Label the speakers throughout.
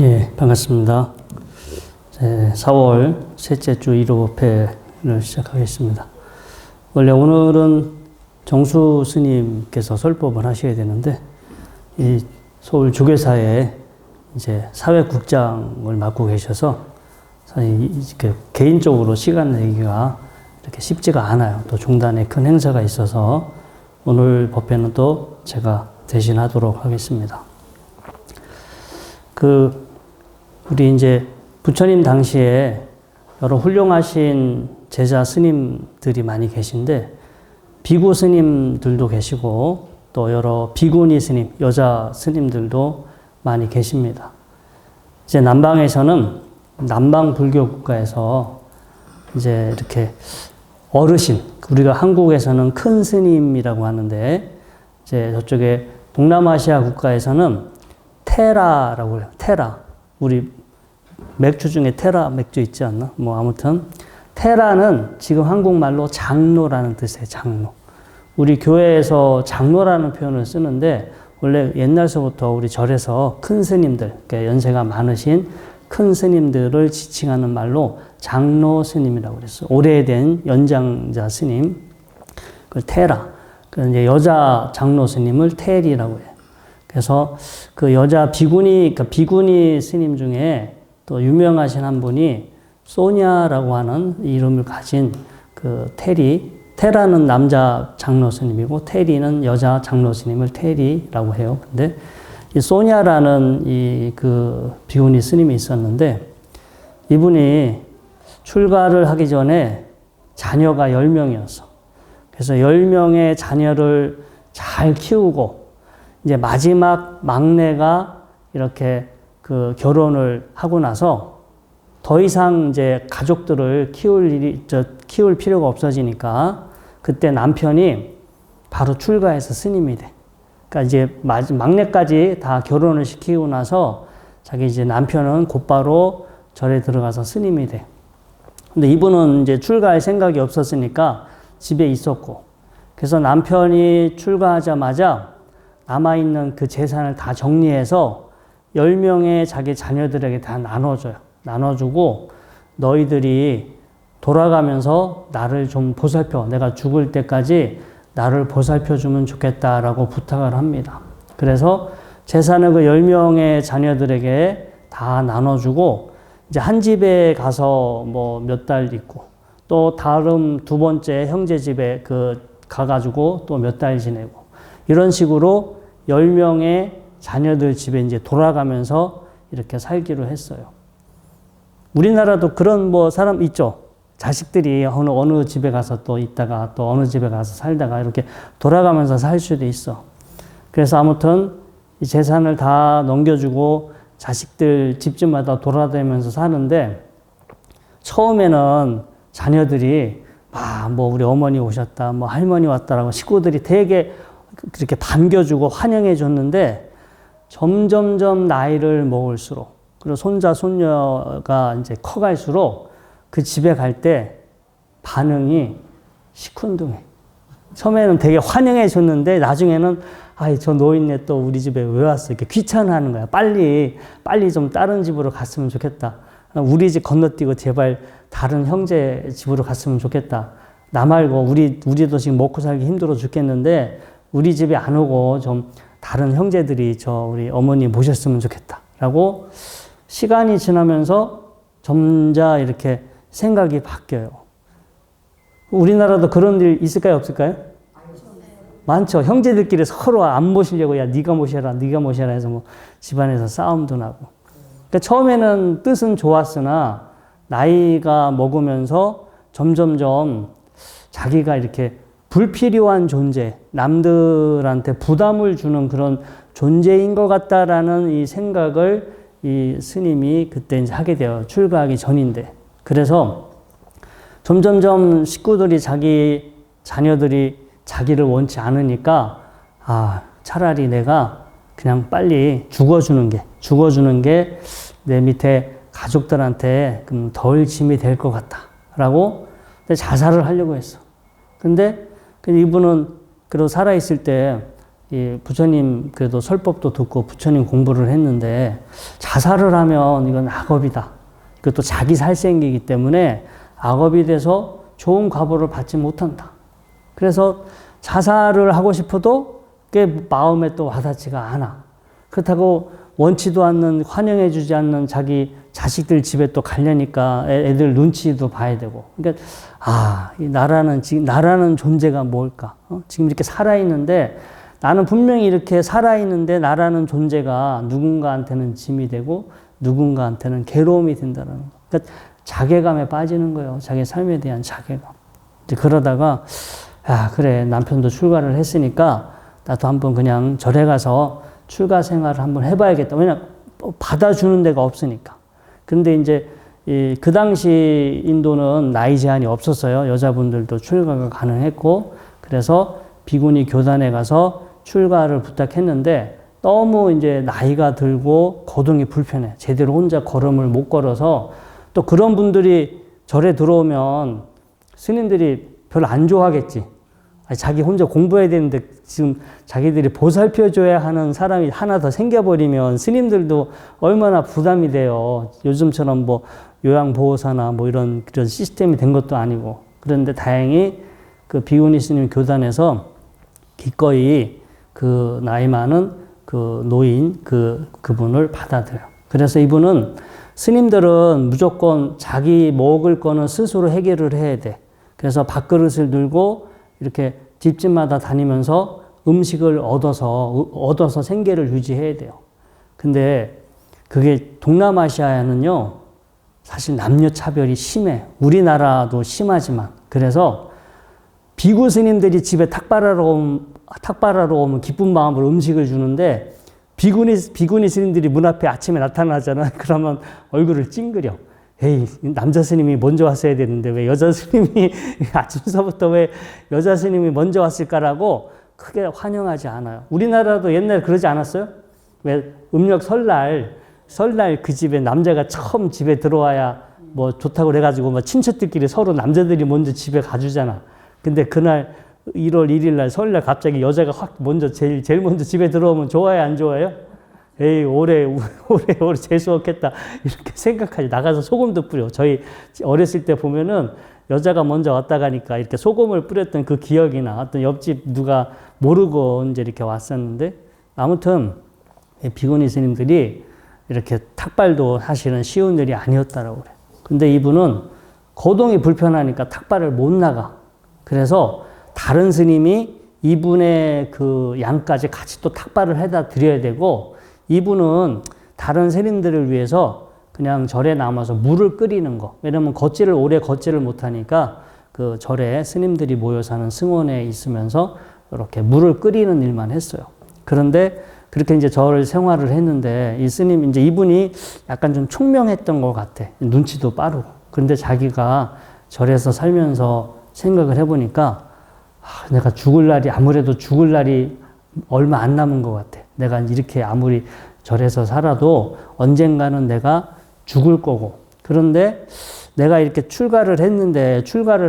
Speaker 1: 예, 반갑습니다. 4월 셋째 주 1호회를 시작하겠습니다. 원래 오늘은 정수 스님께서 설법을 하셔야 되는데, 이 서울 주교사에 이제 사회국장을 맡고 계셔서, 사실 개인적으로 시간 내기가 이렇게 쉽지가 않아요. 또 중단에 큰 행사가 있어서 오늘 법회는 또 제가 대신하도록 하겠습니다. 우리 이제 부처님 당시에 여러 훌륭하신 제자 스님들이 많이 계신데, 비구 스님들도 계시고, 또 여러 비구니 스님, 여자 스님들도 많이 계십니다. 이제 남방에서는, 남방 불교 국가에서 이제 이렇게 어르신, 우리가 한국에서는 큰 스님이라고 하는데, 이제 저쪽에 동남아시아 국가에서는 테라라고 해요. 테라. 우리 맥주 중에 테라 맥주 있지 않나? 뭐 아무튼 테라는 지금 한국말로 장로라는 뜻이에요. 장로. 우리 교회에서 장로라는 표현을 쓰는데, 원래 옛날서부터 우리 절에서 큰 스님들, 그러니까 연세가 많으신 큰 스님들을 지칭하는 말로 장로 스님이라고 그랬어요. 오래된 연장자 스님. 그걸 테라. 이제 여자 장로 스님을 테리라고 해요. 그래서 그 여자 비구니, 그러니까 비구니 스님 중에 또 유명하신 한 분이 소냐라고 하는 이름을 가진 그 테라는 남자 장로 스님이고 테리는 여자 장로 스님을 테리라고 해요. 근데 이 소냐라는 이 그 비구니 스님이 있었는데, 이분이 출가를 하기 전에 자녀가 10명이었어. 그래서 10명의 자녀를 잘 키우고, 이제 마지막 막내가 이렇게 그 결혼을 하고 나서 더 이상 이제 가족들을 키울 필요가 없어지니까, 그때 남편이 바로 출가해서 스님이 돼. 그러니까 이제 막내까지 다 결혼을 시키고 나서 자기 이제 남편은 곧바로 절에 들어가서 스님이 돼. 근데 이분은 이제 출가할 생각이 없었으니까 집에 있었고, 그래서 남편이 출가하자마자 남아있는 그 재산을 다 정리해서 10명의 자기 자녀들에게 다 나눠줘요. 나눠주고, 너희들이 돌아가면서 나를 좀 보살펴. 내가 죽을 때까지 나를 보살펴주면 좋겠다라고 부탁을 합니다. 그래서 재산을 그 10명의 자녀들에게 다 나눠주고, 이제 한 집에 가서 뭐 몇 달 있고, 또 다른 두 번째 형제 집에 가가지고 또 몇 달 지내고, 이런 식으로 10명의 자녀들 집에 이제 돌아가면서 이렇게 살기로 했어요. 우리나라도 그런 뭐 사람 있죠. 자식들이 어느 집에 가서 또 있다가 또 어느 집에 가서 살다가 이렇게 돌아가면서 살 수도 있어. 그래서 아무튼 이 재산을 다 넘겨주고 자식들 집집마다 돌아다니면서 사는데, 처음에는 자녀들이 뭐 우리 어머니 오셨다, 뭐 할머니 왔다라고 식구들이 되게 그렇게 반겨주고 환영해 줬는데, 점점점 나이를 먹을수록, 그리고 손자, 손녀가 이제 커갈수록 그 집에 갈 때 반응이 시큰둥해. 처음에는 되게 환영해 줬는데, 나중에는 저 노인네 또 우리 집에 왜 왔어? 이렇게 귀찮아하는 거야. 빨리 좀 다른 집으로 갔으면 좋겠다. 우리 집 건너뛰고 제발 다른 형제 집으로 갔으면 좋겠다. 나 말고 우리도 지금 먹고 살기 힘들어 죽겠는데 우리 집에 안 오고 좀 다른 형제들이 우리 어머니 모셨으면 좋겠다. 라고 시간이 지나면서 점자 이렇게 생각이 바뀌어요. 우리나라도 그런 일 있을까요? 없을까요? 많죠. 형제들끼리 서로 안 모시려고, 야, 네가 모셔라 해서 뭐 집안에서 싸움도 나고. 그러니까 처음에는 뜻은 좋았으나 나이가 먹으면서 점점점 자기가 이렇게 불필요한 존재, 남들한테 부담을 주는 그런 존재인 것 같다라는 이 생각을 이 스님이 그때 이제 하게 돼요. 출가하기 전인데. 그래서 점점점 식구들이 자기 자녀들이 자기를 원치 않으니까, 차라리 내가 그냥 빨리 죽어주는 게 내 밑에 가족들한테 덜 짐이 될 것 같다라고 자살을 하려고 했어. 근데 이분은 그래도 살아있을 때 이 부처님 그래도 설법도 듣고 부처님 공부를 했는데 자살을 하면 이건 악업이다. 그것도 자기 살생기이기 때문에 악업이 돼서 좋은 과보를 받지 못한다. 그래서 자살을 하고 싶어도 그게 마음에 또 와닿지가 않아. 그렇다고 원치도 않는, 환영해주지 않는 자기 자식들 집에 또 가려니까 애들 눈치도 봐야 되고. 그러니까, 이 나라는 존재가 뭘까? 지금 이렇게 살아있는데, 나는 분명히 이렇게 살아있는데, 나라는 존재가 누군가한테는 짐이 되고, 누군가한테는 괴로움이 된다는 거. 그러니까 자괴감에 빠지는 거예요. 자기 삶에 대한 자괴감. 이제 그러다가, 그래. 남편도 출가를 했으니까, 나도 한번 그냥 절에 가서 출가 생활을 한번 해봐야겠다. 왜냐면 받아주는 데가 없으니까. 그런데 이제 그 당시 인도는 나이 제한이 없었어요. 여자분들도 출가가 가능했고, 그래서 비구니 교단에 가서 출가를 부탁했는데 너무 이제 나이가 들고 거동이 불편해. 제대로 혼자 걸음을 못 걸어서 또 그런 분들이 절에 들어오면 스님들이 별로 안 좋아하겠지. 자기 혼자 공부해야 되는데 지금 자기들이 보살펴줘야 하는 사람이 하나 더 생겨버리면 스님들도 얼마나 부담이 돼요. 요즘처럼 뭐 요양보호사나 뭐 이런 시스템이 된 것도 아니고. 그런데 다행히 그 비구니 스님 교단에서 기꺼이 그 나이 많은 그 노인 그분을 받아들여요. 그래서 이분은 스님들은 무조건 자기 먹을 거는 스스로 해결을 해야 돼. 그래서 밥그릇을 들고 이렇게 집집마다 다니면서 음식을 얻어서 생계를 유지해야 돼요. 근데 그게 동남아시아에는요, 사실 남녀 차별이 심해. 우리나라도 심하지만. 그래서 비구 스님들이 집에 탁발하러 오면 기쁜 마음으로 음식을 주는데 비구니 스님들이 문 앞에 아침에 나타나잖아. 그러면 얼굴을 찡그려. 에이, 남자 스님이 먼저 왔어야 되는데 왜 여자 스님이 아침서부터 왜 여자 스님이 먼저 왔을까라고 크게 환영하지 않아요. 우리나라도 옛날에 그러지 않았어요? 왜 음력 설날 그 집에 남자가 처음 집에 들어와야 뭐 좋다고 그래가지고 뭐 친척들끼리 서로 남자들이 먼저 집에 가주잖아. 근데 그날 1월 1일 날 설날 갑자기 여자가 확 먼저 제일 먼저 집에 들어오면 좋아요, 안 좋아요? 에이, 올해 재수없겠다. 이렇게 생각하지. 나가서 소금도 뿌려. 저희 어렸을 때 보면은 여자가 먼저 왔다 가니까 이렇게 소금을 뿌렸던 그 기억이나 어떤 옆집 누가 모르고 이제 이렇게 왔었는데, 아무튼 비구니 스님들이 이렇게 탁발도 사실은 쉬운 일이 아니었다라고 그래. 근데 이분은 거동이 불편하니까 탁발을 못 나가. 그래서 다른 스님이 이분의 그 양까지 같이 또 탁발을 해다 드려야 되고, 이분은 다른 스님들을 위해서 그냥 절에 남아서 물을 끓이는 거. 왜냐면 오래 걷지를 못하니까 그 절에 스님들이 모여 사는 승원에 있으면서 이렇게 물을 끓이는 일만 했어요. 그런데 그렇게 이제 절 생활을 했는데 이분이 약간 좀 총명했던 것 같아. 눈치도 빠르고. 그런데 자기가 절에서 살면서 생각을 해보니까 내가 아무래도 죽을 날이 얼마 안 남은 것 같아. 내가 이렇게 아무리 절에서 살아도 언젠가는 내가 죽을 거고. 그런데 내가 이렇게 출가를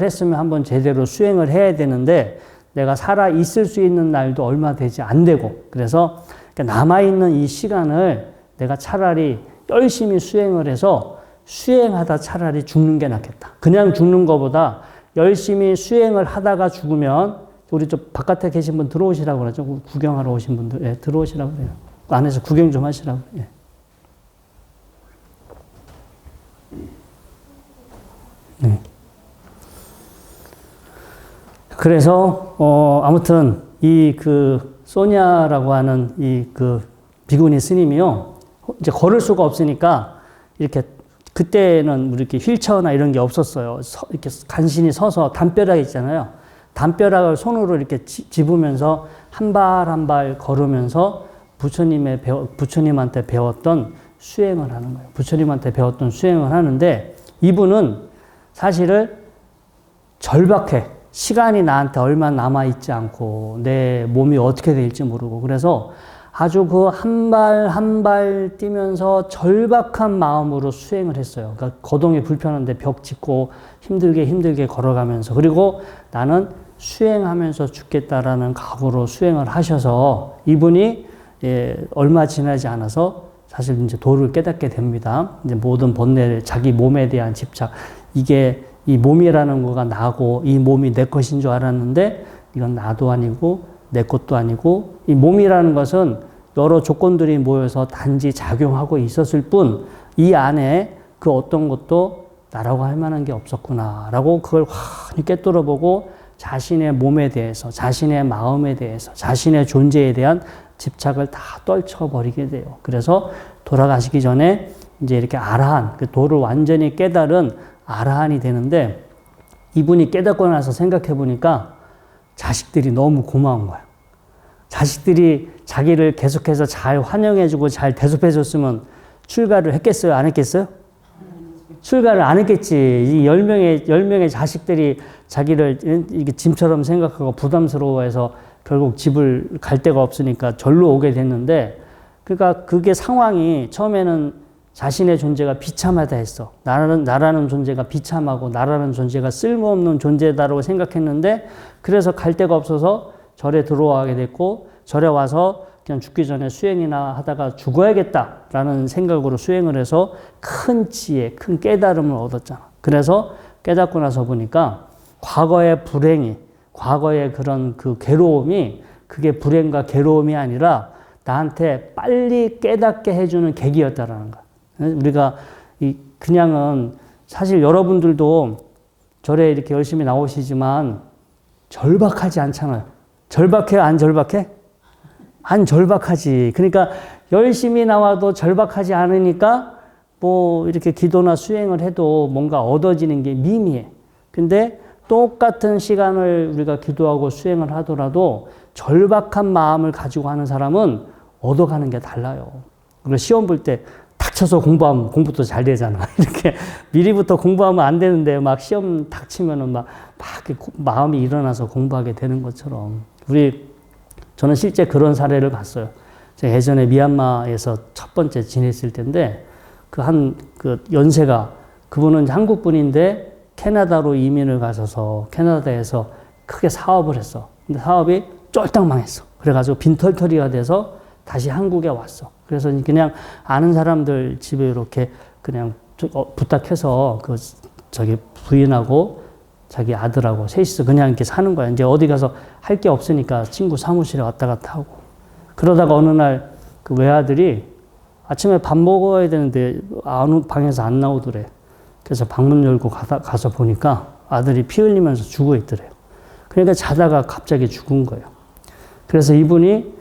Speaker 1: 했으면 한번 제대로 수행을 해야 되는데 내가 살아 있을 수 있는 날도 얼마 되지 안 되고. 그래서 남아있는 이 시간을 내가 차라리 열심히 수행을 해서 수행하다 차라리 죽는 게 낫겠다. 그냥 죽는 것보다 열심히 수행을 하다가 죽으면, 우리 저 바깥에 계신 분 들어오시라고 그러죠. 구경하러 오신 분들. 들어오시라고 그래요. 안에서 구경 좀 하시라고. 네. 그래서, 아무튼, 소냐라고 하는 비구니 스님이요. 이제 걸을 수가 없으니까, 이렇게, 그때는 이렇게 휠체어나 이런 게 없었어요. 이렇게 간신히 서서 담벼락 있잖아요. 담벼락을 손으로 이렇게 집으면서 한 발 한 발 걸으면서 부처님한테 배웠던 수행을 하는 거예요. 부처님한테 배웠던 수행을 하는데 이분은 사실은 절박해. 시간이 나한테 얼마 남아있지 않고 내 몸이 어떻게 될지 모르고, 그래서 아주 그 한 발 한 발 뛰면서 절박한 마음으로 수행을 했어요. 그러니까 거동이 불편한데 벽 짚고 힘들게 걸어가면서, 그리고 나는 수행하면서 죽겠다라는 각오로 수행을 하셔서 이분이 얼마 지나지 않아서 사실 이제 도를 깨닫게 됩니다. 이제 모든 본래 자기 몸에 대한 집착, 이게 이 몸이라는 거가 나고 이 몸이 내 것인 줄 알았는데 이건 나도 아니고 내 것도 아니고 이 몸이라는 것은 여러 조건들이 모여서 단지 작용하고 있었을 뿐 이 안에 그 어떤 것도 나라고 할 만한 게 없었구나라고 그걸 환히 깨뜨려 보고 자신의 몸에 대해서, 자신의 마음에 대해서, 자신의 존재에 대한 집착을 다 떨쳐버리게 돼요. 그래서 돌아가시기 전에 이제 이렇게 아라한, 그 도를 완전히 깨달은 아라한이 되는데 이분이 깨닫고 나서 생각해 보니까 자식들이 너무 고마운 거예요. 자식들이 자기를 계속해서 잘 환영해주고 잘 대접해줬으면 출가를 했겠어요? 안 했겠어요? 출가를 안 했겠지. 이 10명의 자식들이 자기를 이게 짐처럼 생각하고 부담스러워해서 결국 집을 갈 데가 없으니까 절로 오게 됐는데, 그러니까 그게 상황이 처음에는 자신의 존재가 비참하다 했어. 나라는 존재가 비참하고 나라는 존재가 쓸모없는 존재다라고 생각했는데, 그래서 갈 데가 없어서 절에 들어가게 됐고, 절에 와서 그냥 죽기 전에 수행이나 하다가 죽어야겠다라는 생각으로 수행을 해서 큰 지혜, 큰 깨달음을 얻었잖아. 그래서 깨닫고 나서 보니까 과거의 불행이, 과거의 그런 그 괴로움이 그게 불행과 괴로움이 아니라 나한테 빨리 깨닫게 해주는 계기였다라는 거야. 우리가 그냥은 사실 여러분들도 절에 이렇게 열심히 나오시지만 절박하지 않잖아요. 절박해요? 안 절박해? 안 절박하지. 그러니까 열심히 나와도 절박하지 않으니까 뭐 이렇게 기도나 수행을 해도 뭔가 얻어지는 게 미미해. 근데 똑같은 시간을 우리가 기도하고 수행을 하더라도 절박한 마음을 가지고 하는 사람은 얻어가는 게 달라요. 그리고 시험 볼 때 닥쳐서 공부하면 공부도 잘 되잖아. 이렇게 미리부터 공부하면 안 되는데 막 시험 닥치면은 막 마음이 일어나서 공부하게 되는 것처럼 저는 실제 그런 사례를 봤어요. 제가 예전에 미얀마에서 첫 번째 지냈을 때인데, 그 연세가, 그분은 한국 분인데 캐나다로 이민을 가셔서 캐나다에서 크게 사업을 했어. 근데 사업이 쫄딱 망했어. 그래가지고 빈털터리가 돼서 다시 한국에 왔어. 그래서 그냥 아는 사람들 집에 이렇게 그냥 부탁해서 저기 부인하고 자기 아들하고 셋이서 그냥 이렇게 사는 거야. 이제 어디 가서 할 게 없으니까 친구 사무실에 왔다 갔다 하고. 그러다가 어느 날 그 외아들이 아침에 밥 먹어야 되는데 방에서 안 나오더래. 그래서 방문 열고 가서 보니까 아들이 피 흘리면서 죽어 있더래요. 그러니까 자다가 갑자기 죽은 거예요. 그래서 이분이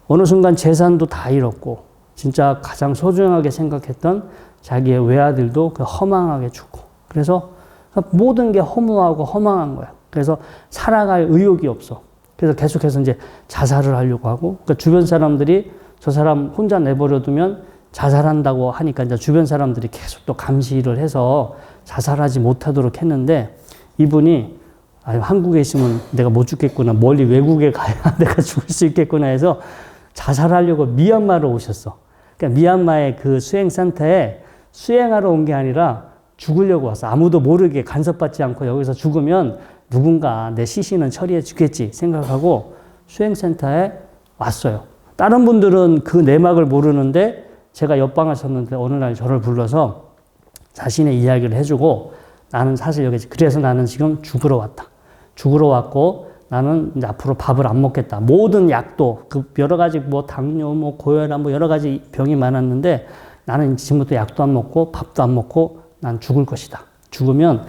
Speaker 1: 어느 순간 재산도 다 잃었고 진짜 가장 소중하게 생각했던 자기의 외아들도 허망하게 죽고. 그래서 모든 게 허무하고 허망한 거야. 그래서 살아갈 의욕이 없어. 그래서 계속해서 이제 자살을 하려고 하고, 그러니까 주변 사람들이 저 사람 혼자 내버려두면 자살한다고 하니까 이제 주변 사람들이 계속 또 감시를 해서 자살하지 못하도록 했는데, 이분이 한국에 있으면 내가 못 죽겠구나, 멀리 외국에 가야 내가 죽을 수 있겠구나 해서 자살하려고 미얀마로 오셨어. 그러니까 미얀마의 그 수행센터에 수행하러 온 게 아니라 죽으려고 왔어. 아무도 모르게 간섭받지 않고 여기서 죽으면 누군가 내 시신은 처리해 주겠지 생각하고 수행센터에 왔어요. 다른 분들은 그 내막을 모르는데 제가 옆방 하셨는데 어느 날 저를 불러서 자신의 이야기를 해주고, 나는 사실 여기, 그래서 나는 지금 죽으러 왔다. 죽으러 왔고 나는 이제 앞으로 밥을 안 먹겠다. 모든 약도, 여러 가지 당뇨, 고혈압, 여러 가지 병이 많았는데 나는 지금부터 약도 안 먹고 밥도 안 먹고 난 죽을 것이다. 죽으면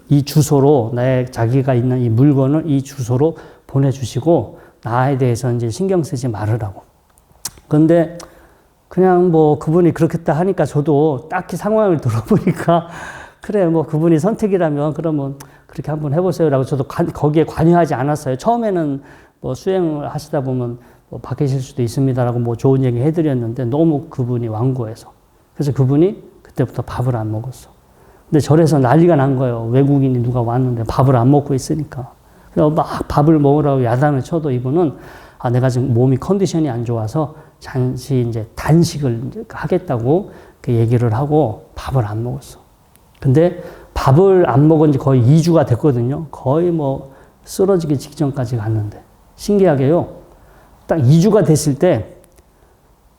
Speaker 1: 이 주소로 자기가 있는 이 물건을 이 주소로 보내주시고 나에 대해서 이제 신경 쓰지 말으라고. 그런데 그냥 그분이 그렇겠다 하니까 저도 딱히 상황을 들어보니까 그래, 그분이 선택이라면 그러면 그렇게 한번 해보세요라고 저도 거기에 관여하지 않았어요. 처음에는 수행을 하시다 보면 바뀌실 수도 있습니다라고 좋은 얘기 해드렸는데 너무 그분이 완고해서. 그래서 그분이 그때부터 밥을 안 먹었어. 근데 절에서 난리가 난 거예요. 외국인이 누가 왔는데 밥을 안 먹고 있으니까. 그래서 막 밥을 먹으라고 야단을 쳐도 이분은 내가 지금 몸이 컨디션이 안 좋아서 잠시 이제 단식을 하겠다고 얘기를 하고 밥을 안 먹었어. 근데 밥을 안 먹은 지 거의 2주가 됐거든요. 거의 쓰러지기 직전까지 갔는데 신기하게요. 딱 2주가 됐을 때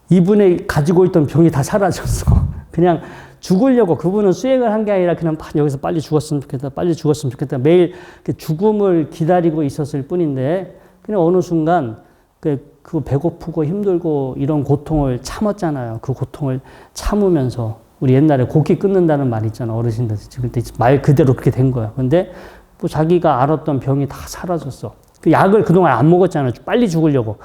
Speaker 1: 이분이 가지고 있던 병이 다 사라졌어. 그냥 죽으려고 그분은 수행을 한 게 아니라 그냥 여기서 빨리 죽었으면 좋겠다. 빨리 죽었으면 좋겠다. 매일 죽음을 기다리고 있었을 뿐인데 그냥 어느 순간 그 배고프고 힘들고 이런 고통을 참았잖아요. 그 고통을 참으면서 우리 옛날에 고기 끊는다는 말 있잖아. 어르신들 그때 말 그대로 그렇게 된 거야. 근데 뭐 자기가 앓았던 병이 다 사라졌어. 그 약을 그동안 안 먹었잖아요. 빨리 죽으려고.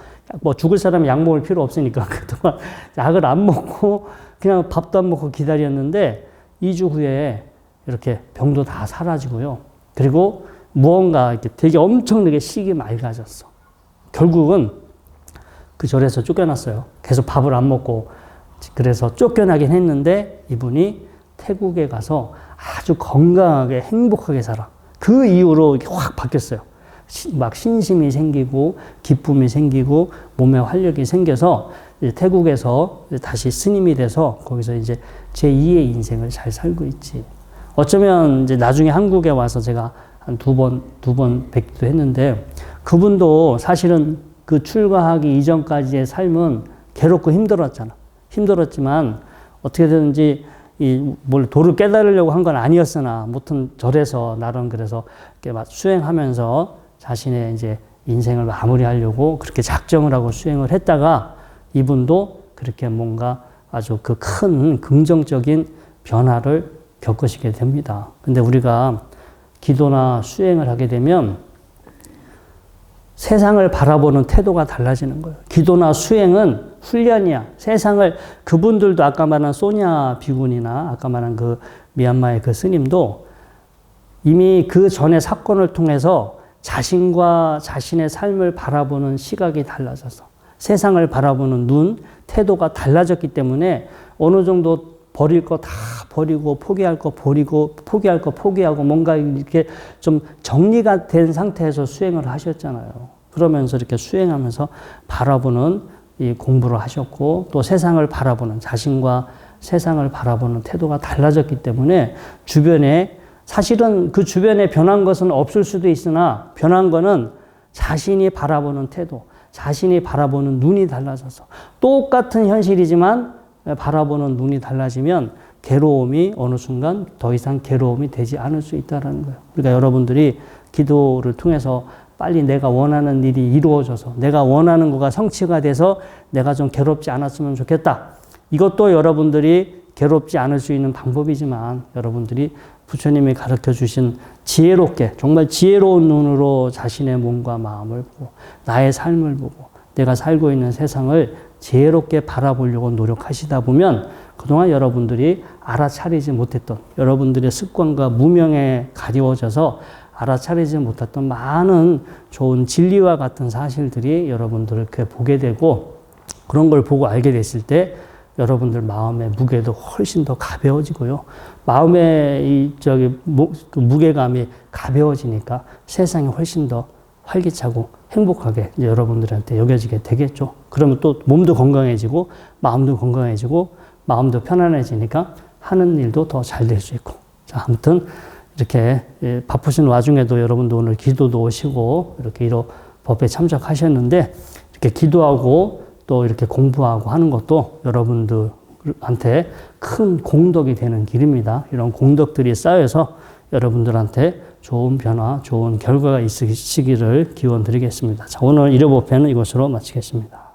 Speaker 1: 뭐 죽을 사람이 약 먹을 필요 없으니까 그동안 약을 안 먹고 그냥 밥도 안 먹고 기다렸는데 2주 후에 이렇게 병도 다 사라지고요. 그리고 무언가 이렇게 되게 엄청나게 식이 맑아졌어. 결국은 그 절에서 쫓겨났어요. 계속 밥을 안 먹고. 그래서 쫓겨나긴 했는데 이분이 태국에 가서 아주 건강하게 행복하게 살아. 그 이후로 이렇게 확 바뀌었어요. 막 신심이 생기고 기쁨이 생기고 몸에 활력이 생겨서 이제 태국에서 이제 다시 스님이 돼서 거기서 이제 제2의 인생을 잘 살고 있지. 어쩌면 이제 나중에 한국에 와서 제가 한 두 번 뵙기도 했는데 그분도 사실은 그 출가하기 이전까지의 삶은 괴롭고 힘들었잖아. 힘들었지만 어떻게든지 뭘 도를 깨달으려고 한 건 아니었으나, 아무튼 절에서 나름 그래서 이렇게 막 수행하면서 자신의 이제 인생을 마무리하려고 그렇게 작정을 하고 수행을 했다가 이분도 그렇게 뭔가 아주 그 큰 긍정적인 변화를 겪으시게 됩니다. 근데 우리가 기도나 수행을 하게 되면 세상을 바라보는 태도가 달라지는 거예요. 기도나 수행은 훈련이야. 세상을, 그분들도 아까 말한 소냐 비군이나 아까 말한 그 미얀마의 그 스님도 이미 그 전에 사건을 통해서 자신과 자신의 삶을 바라보는 시각이 달라져서 세상을 바라보는 눈, 태도가 달라졌기 때문에 어느 정도 버릴 거 다 버리고 포기할 거 버리고 포기할 거 포기하고 뭔가 이렇게 좀 정리가 된 상태에서 수행을 하셨잖아요. 그러면서 이렇게 수행하면서 바라보는 이 공부를 하셨고 또 세상을 바라보는, 자신과 세상을 바라보는 태도가 달라졌기 때문에 주변에, 사실은 그 주변에 변한 것은 없을 수도 있으나 변한 거는 자신이 바라보는 태도, 자신이 바라보는 눈이 달라져서 똑같은 현실이지만 바라보는 눈이 달라지면 괴로움이 어느 순간 더 이상 괴로움이 되지 않을 수 있다는 거예요. 그러니까 여러분들이 기도를 통해서 빨리 내가 원하는 일이 이루어져서 내가 원하는 거가 성취가 돼서 내가 좀 괴롭지 않았으면 좋겠다. 이것도 여러분들이 괴롭지 않을 수 있는 방법이지만 여러분들이 부처님이 가르쳐 주신 지혜롭게, 정말 지혜로운 눈으로 자신의 몸과 마음을 보고 나의 삶을 보고 내가 살고 있는 세상을 지혜롭게 바라보려고 노력하시다 보면 그동안 여러분들이 알아차리지 못했던, 여러분들의 습관과 무명에 가리워져서 알아차리지 못했던 많은 좋은 진리와 같은 사실들이 여러분들을 이렇게 보게 되고, 그런 걸 보고 알게 됐을 때 여러분들 마음의 무게도 훨씬 더 가벼워지고요. 마음의 그 무게감이 가벼워지니까 세상이 훨씬 더 활기차고 행복하게 이제 여러분들한테 여겨지게 되겠죠. 그러면 또 몸도 건강해지고 마음도 건강해지고 마음도 편안해지니까 하는 일도 더 잘 될 수 있고. 자, 아무튼 이렇게 바쁘신 와중에도 여러분도 오늘 기도도 오시고 이렇게 이런 법회에 참석하셨는데, 이렇게 기도하고 또 이렇게 공부하고 하는 것도 여러분들한테 큰 공덕이 되는 길입니다. 이런 공덕들이 쌓여서 여러분들한테 좋은 변화, 좋은 결과가 있으시기를 기원 드리겠습니다. 자, 오늘 일요법회는 이것으로 마치겠습니다.